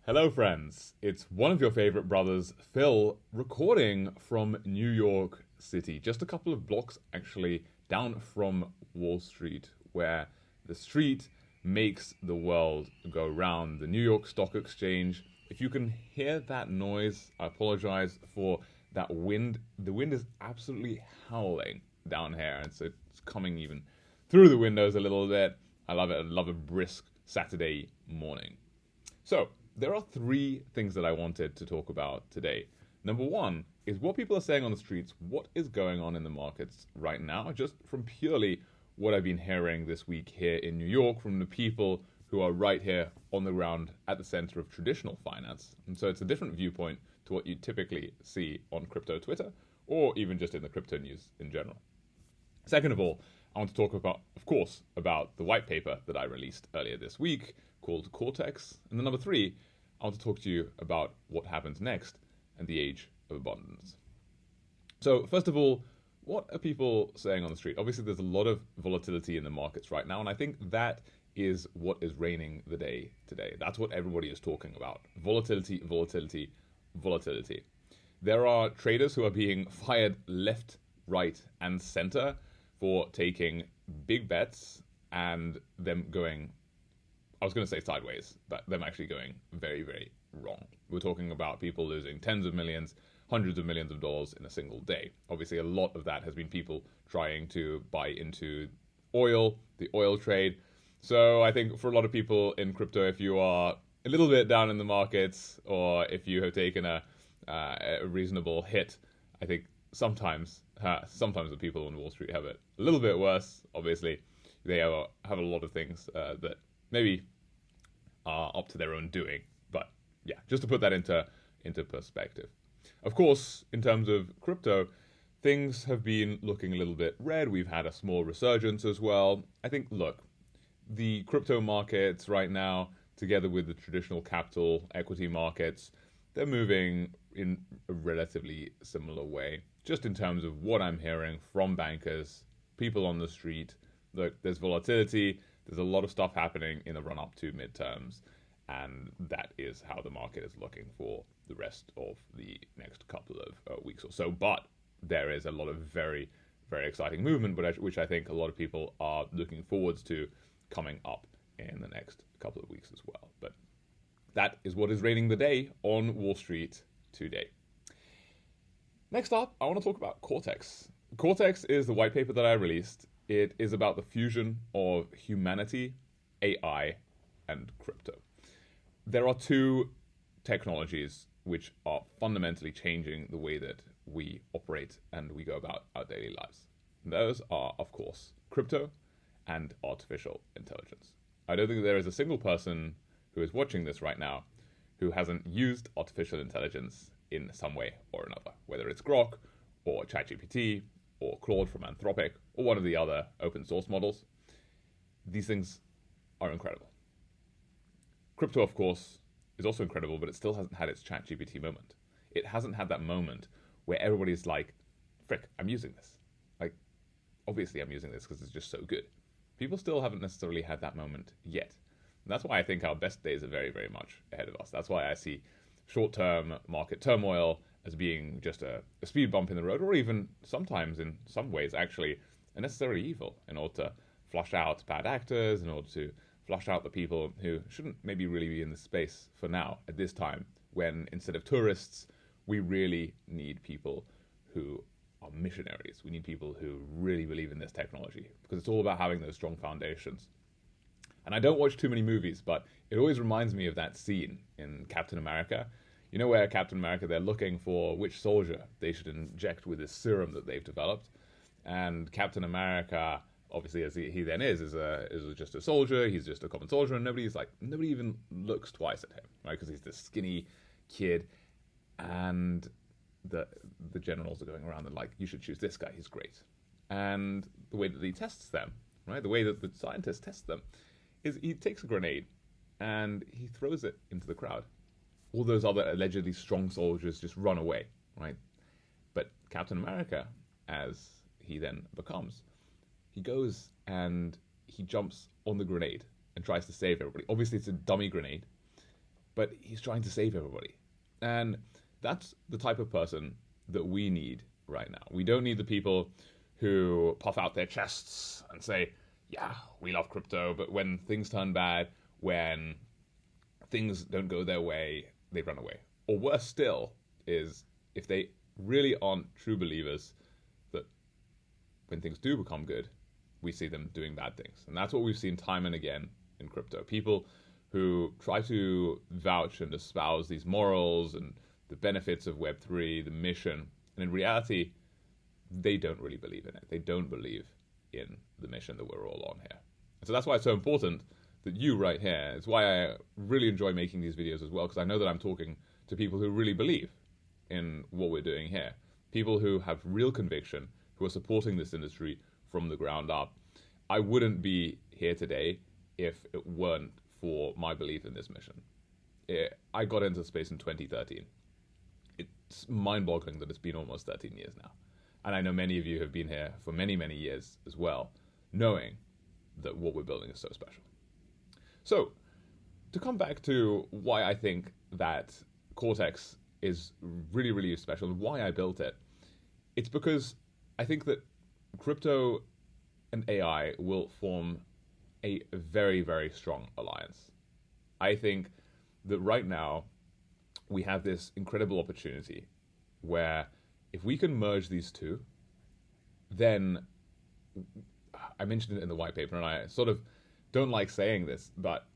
Hello, friends. It's one of your favorite brothers, Phil, recording from New York City, just a couple of blocks actually down from Wall Street, where the street makes the world go round. The New York Stock Exchange. If you can hear that noise, I apologize for that wind. The wind is absolutely howling down here, and so it's coming even through the windows a little bit. I love it. I love a brisk Saturday morning. So, there are three things that I wanted to talk about today. Number one is what people are saying on the streets, what is going on in the markets right now, just from purely what I've been hearing this week here in New York from the people who are right here on the ground at the center of traditional finance. And so it's a different viewpoint to what you typically see on crypto Twitter or even just in the crypto news in general. Second of all, I want to talk about, of course, about the white paper that I released earlier this week called CORTEX. And then number three, I want to talk to you about what happens next and the age of abundance. So first of all, what are people saying on the street? Obviously, there's a lot of volatility in the markets right now, and I think that is what is reigning the day today. That's what everybody is talking about. Volatility, volatility, volatility. There are traders who are being fired left, right, and center for taking big bets and them going, I was going to say sideways, but them actually going very, very wrong. We're talking about people losing tens of millions, hundreds of millions of dollars in a single day. Obviously, a lot of that has been people trying to buy into oil, the oil trade. So I think for a lot of people in crypto, if you are a little bit down in the markets or if you have taken a reasonable hit, I think sometimes the people on Wall Street have it a little bit worse. Obviously, they have a lot of things that maybe are up to their own doing. But yeah, just to put that into perspective. Of course, in terms of crypto, things have been looking a little bit red. We've had a small resurgence as well. I think, look, the crypto markets right now, together with the traditional capital equity markets, they're moving in a relatively similar way. Just in terms of what I'm hearing from bankers, people on the street, look, there's volatility. There's a lot of stuff happening in the run-up to midterms, and that is how the market is looking for the rest of the next couple of weeks or so. But there is a lot of very, very exciting movement, which I think a lot of people are looking forwards to coming up in the next couple of weeks as well. But that is what is reigning the day on Wall Street today. Next up, I want to talk about CORTEX. CORTEX is the white paper that I released. It is about the fusion of humanity, AI, and crypto. There are two technologies which are fundamentally changing the way that we operate and we go about our daily lives. And those are, of course, crypto and artificial intelligence. I don't think there is a single person who is watching this right now who hasn't used artificial intelligence in some way or another, whether it's Grok or ChatGPT or Claude from Anthropic, or one of the other open source models. These things are incredible. Crypto, of course, is also incredible, but it still hasn't had its ChatGPT moment. It hasn't had that moment where everybody's like, frick, I'm using this. Like, obviously I'm using this because it's just so good. People still haven't necessarily had that moment yet. And that's why I think our best days are very, very much ahead of us. That's why I see short-term market turmoil as being just a speed bump in the road, or even sometimes, in some ways, actually a necessary evil in order to flush out bad actors, in order to flush out the people who shouldn't maybe really be in this space for now, at this time, when instead of tourists, we really need people who are missionaries. We need people who really believe in this technology, because it's all about having those strong foundations. And I don't watch too many movies, but it always reminds me of that scene in Captain America. You know, where Captain America, they're looking for which soldier they should inject with this serum that they've developed. And Captain America, obviously, as he then is just a soldier. He's just a common soldier, and nobody even looks twice at him, right? Because he's this skinny kid, and the generals are going around and like, you should choose this guy. He's great. And the way that he tests them, right? The way that the scientist tests them, is he takes a grenade and he throws it into the crowd. All those other allegedly strong soldiers just run away, right? But Captain America, as he then becomes, he goes and he jumps on the grenade and tries to save everybody. Obviously, it's a dummy grenade, but he's trying to save everybody. And that's the type of person that we need right now. We don't need the people who puff out their chests and say, yeah, we love crypto, but when things turn bad, when things don't go their way, they run away. Or worse still is if they really aren't true believers, that when things do become good, we see them doing bad things. And that's what we've seen time and again in crypto. People who try to vouch and espouse these morals and the benefits of Web3, the mission, and in reality, they don't really believe in it. They don't believe in the mission that we're all on here. And so that's why it's so important that you right here, it's why I really enjoy making these videos as well, because I know that I'm talking to people who really believe in what we're doing here. People who have real conviction, who are supporting this industry from the ground up. I wouldn't be here today if it weren't for my belief in this mission. I got into space in 2013. It's mind-boggling that it's been almost 13 years now. And I know many of you have been here for many, many years as well, knowing that what we're building is so special. So, to come back to why I think that Cortex is really, really special and why I built it, it's because I think that crypto and AI will form a very, very strong alliance. I think that right now we have this incredible opportunity where if we can merge these two, then I mentioned it in the white paper, and I sort of don't like saying this, but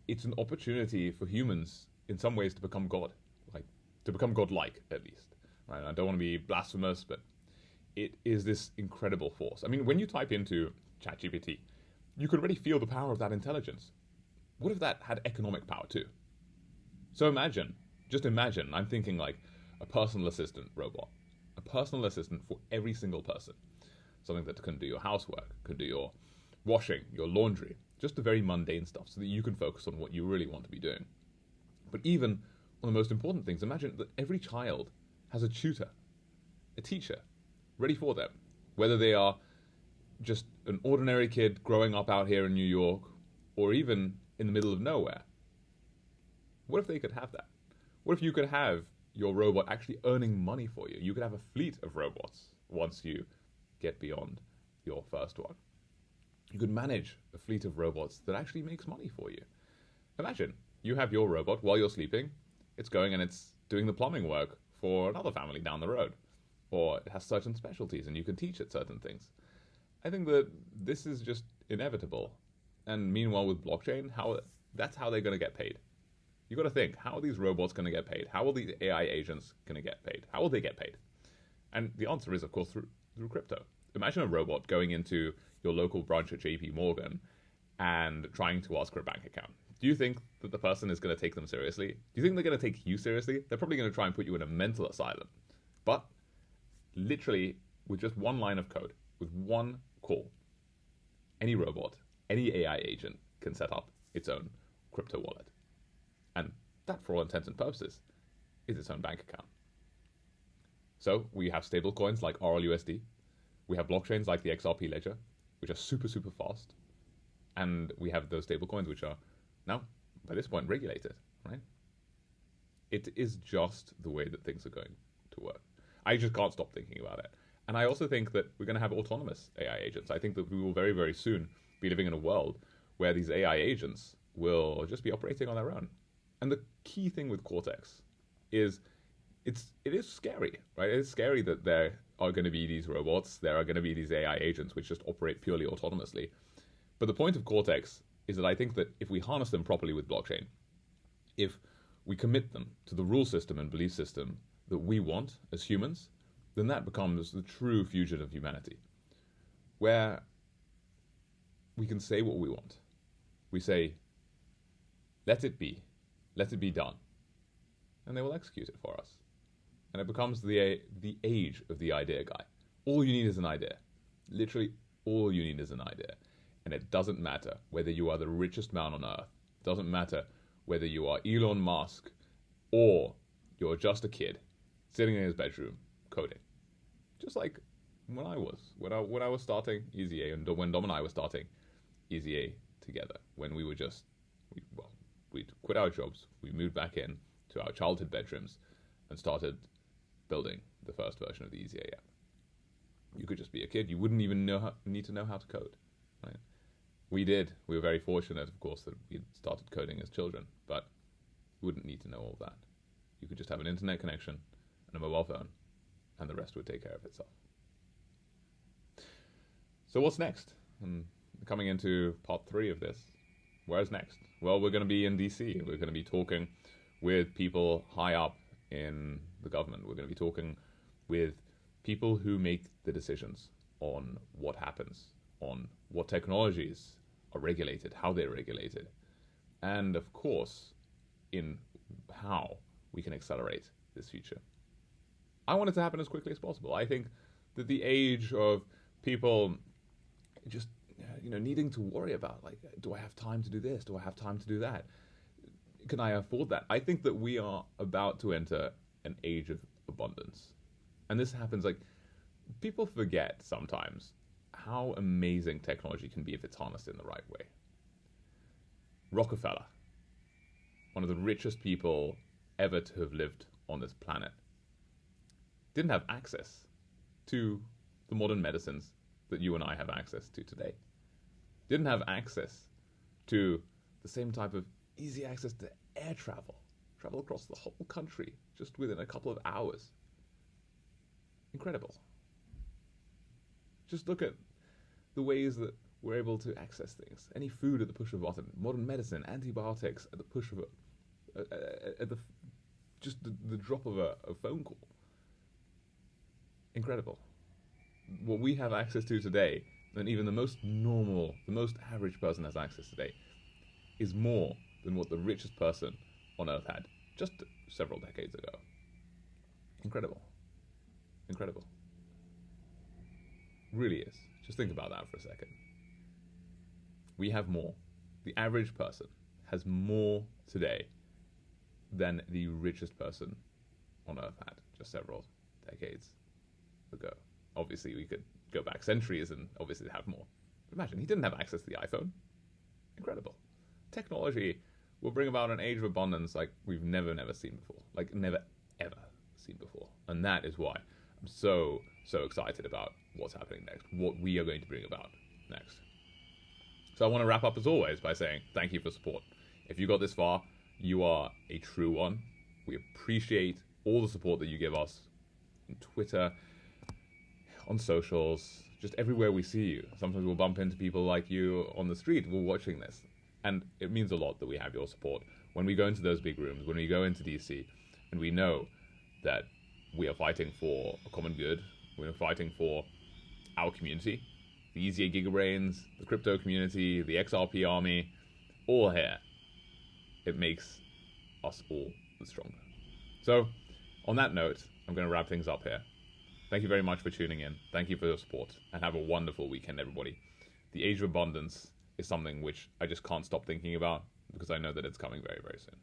it's an opportunity for humans in some ways to become God, like to become godlike at least. Right? I don't want to be blasphemous, but it is this incredible force. I mean, when you type into ChatGPT, you can already feel the power of that intelligence. What if that had economic power too? So imagine, just imagine, I'm thinking like a personal assistant robot, a personal assistant for every single person. Something that can do your housework, can do your washing, your laundry, just the very mundane stuff so that you can focus on what you really want to be doing. But even on the most important things, imagine that every child has a tutor, a teacher, ready for them. Whether they are just an ordinary kid growing up out here in New York, or even in the middle of nowhere. What if they could have that? What if you could have your robot actually earning money for you? You could have a fleet of robots once you get beyond your first one. You could manage a fleet of robots that actually makes money for you. Imagine you have your robot while you're sleeping, it's going and it's doing the plumbing work for another family down the road. Or it has certain specialties and you can teach it certain things. I think that this is just inevitable. And meanwhile with blockchain, that's how they're going to get paid. You got to think, how are these robots going to get paid? How are these AI agents going to get paid? How will they get paid? And the answer is, of course, through crypto. Imagine a robot going into your local branch at JP Morgan and trying to ask for a bank account. Do you think that the person is going to take them seriously? Do you think they're going to take you seriously? They're probably going to try and put you in a mental asylum. But literally, with just one line of code, with one call, any robot, any AI agent can set up its own crypto wallet. And that, for all intents and purposes, is its own bank account. So we have stable coins like RLUSD. We have blockchains like the XRP ledger, which are super, super fast. And we have those stable coins, which are now, by this point, regulated, right? It is just the way that things are going to work. I just can't stop thinking about it. And I also think that we're going to have autonomous AI agents. I think that we will very, very soon be living in a world where these AI agents will just be operating on their own. And the key thing with Cortex is it is scary, right? It is scary that there are going to be these robots, there are going to be these AI agents which just operate purely autonomously. But the point of Cortex is that I think that if we harness them properly with blockchain, if we commit them to the rule system and belief system that we want as humans, then that becomes the true fusion of humanity, where we can say what we want. We say, let it be done, and they will execute it for us. And it becomes the age of the idea guy. All you need is an idea. Literally, all you need is an idea. And it doesn't matter whether you are the richest man on earth. It doesn't matter whether you are Elon Musk or you're just a kid sitting in his bedroom coding. Just like when I was starting Easy A, and when Dom and I were starting Easy A together, when we were we'd quit our jobs, we moved back in to our childhood bedrooms and started building the first version of the Easy app. You could just be a kid. You wouldn't even need to know how to code. Right? We did. We were very fortunate, of course, that we started coding as children, but you wouldn't need to know all that. You could just have an internet connection and a mobile phone, and the rest would take care of itself. So what's next? And coming into part 3 of this, where's next? Well, we're going to be in DC. We're going to be talking with people high up in the government. We're going to be talking with people who make the decisions on what happens, on what technologies are regulated, how they're regulated, and of course, in how we can accelerate this future. I want it to happen as quickly as possible. I think that the age of people just needing to worry about, like, do I have time to do this? Do I have time to do that? Can I afford that? I think that we are about to enter an age of abundance. And this happens, like, people forget sometimes how amazing technology can be if it's harnessed in the right way. Rockefeller, one of the richest people ever to have lived on this planet, didn't have access to the modern medicines that you and I have access to today. Didn't have access to the same type of easy access to air travel across the whole country just within a couple of hours. Incredible. Just look at the ways that we're able to access things. Any food at the push of a button, modern medicine, antibiotics at the push of the drop of a phone call. Incredible. What we have access to today, and even the most normal, the most average person has access today, is more than what the richest person on Earth had just several decades ago. Incredible. Incredible. Really is. Just think about that for a second. We have more. The average person has more today than the richest person on Earth had just several decades ago. Obviously, we could go back centuries and obviously have more. But imagine, he didn't have access to the iPhone. Incredible. Technology will bring about an age of abundance like we've never seen before. Like, never, ever seen before. And that is why I'm so excited about what's happening next, what we are going to bring about next. So I want to wrap up, as always, by saying thank you for support. If you got this far, you are a true one. We appreciate all the support that you give us on Twitter, on socials, just everywhere we see you. Sometimes we'll bump into people like you on the street who are watching this. And it means a lot that we have your support. When we go into those big rooms, when we go into DC, and we know that we are fighting for a common good, we're fighting for our community, the EZA Gigabrains, the crypto community, the XRP army, all here. It makes us all stronger. So, on that note, I'm going to wrap things up here. Thank you very much for tuning in. Thank you for your support, and have a wonderful weekend, everybody. The Age of Abundance is something which I just can't stop thinking about, because I know that it's coming very, very soon.